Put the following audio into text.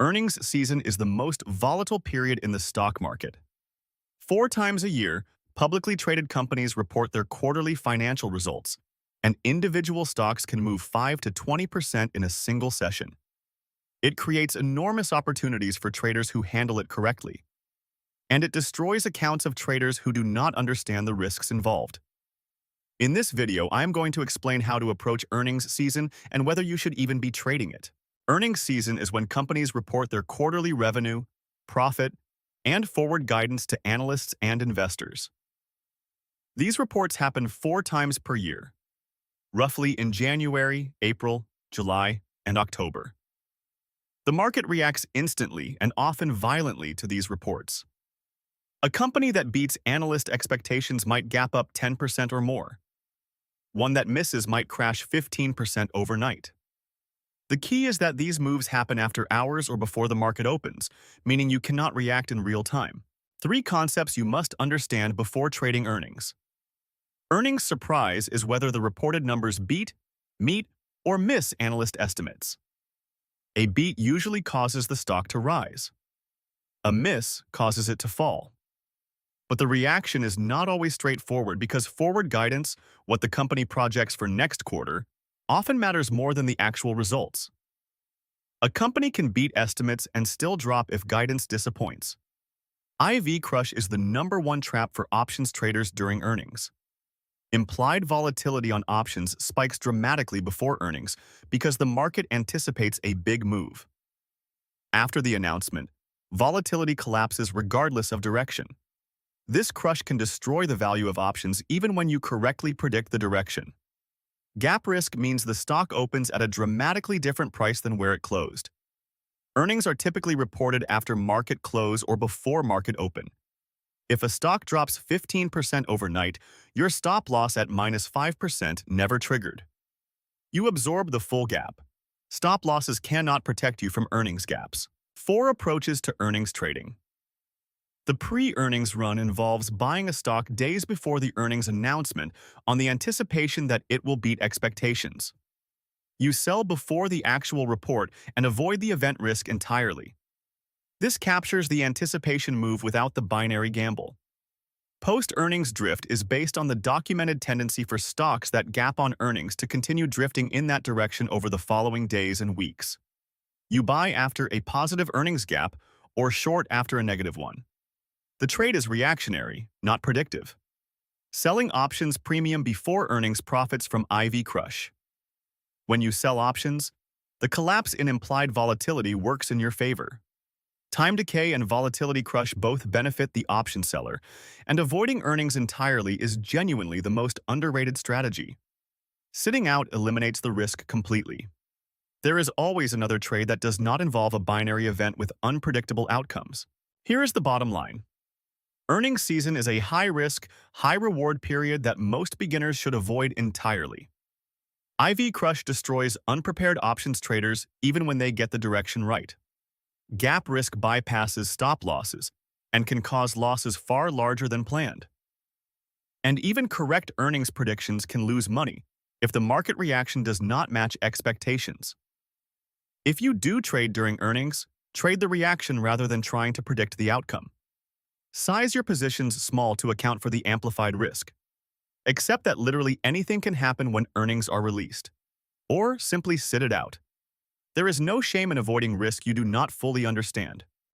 Earnings season is the most volatile period in the stock market. 4 times a year, publicly traded companies report their quarterly financial results, and individual stocks can move 5 to 20% in a single session. It creates enormous opportunities for traders who handle it correctly, and it destroys accounts of traders who do not understand the risks involved. In this video, I am going to explain how to approach earnings season and whether you should even be trading it. Earnings season is when companies report their quarterly revenue, profit, and forward guidance to analysts and investors. These reports happen 4 times per year, roughly in January, April, July, and October. The market reacts instantly and often violently to these reports. A company that beats analyst expectations might gap up 10% or more. One that misses might crash 15% overnight. The key is that these moves happen after hours or before the market opens, meaning you cannot react in real time. 3 concepts you must understand before trading earnings. Earnings surprise is whether the reported numbers beat, meet, or miss analyst estimates. A beat usually causes the stock to rise. A miss causes it to fall. But the reaction is not always straightforward because forward guidance, what the company projects for next quarter, often matters more than the actual results. A company can beat estimates and still drop if guidance disappoints. IV crush is the #1 trap for options traders during earnings. Implied volatility on options spikes dramatically before earnings because the market anticipates a big move. After the announcement, volatility collapses regardless of direction. This crush can destroy the value of options even when you correctly predict the direction. Gap risk means the stock opens at a dramatically different price than where it closed. Earnings are typically reported after market close or before market open. If a stock drops 15% overnight, your stop loss at -5% never triggered. You absorb the full gap. Stop losses cannot protect you from earnings gaps. 4 approaches to earnings trading. The pre-earnings run involves buying a stock days before the earnings announcement on the anticipation that it will beat expectations. You sell before the actual report and avoid the event risk entirely. This captures the anticipation move without the binary gamble. Post-earnings drift is based on the documented tendency for stocks that gap on earnings to continue drifting in that direction over the following days and weeks. You buy after a positive earnings gap or short after a negative one. The trade is reactionary, not predictive. Selling options premium before earnings profits from IV crush. When you sell options, the collapse in implied volatility works in your favor. Time decay and volatility crush both benefit the option seller, and avoiding earnings entirely is genuinely the most underrated strategy. Sitting out eliminates the risk completely. There is always another trade that does not involve a binary event with unpredictable outcomes. Here is the bottom line. Earnings season is a high-risk, high-reward period that most beginners should avoid entirely. IV crush destroys unprepared options traders even when they get the direction right. Gap risk bypasses stop losses and can cause losses far larger than planned. And even correct earnings predictions can lose money if the market reaction does not match expectations. If you do trade during earnings, trade the reaction rather than trying to predict the outcome. Size your positions small to account for the amplified risk. Accept that literally anything can happen when earnings are released. Or simply sit it out. There is no shame in avoiding risk you do not fully understand.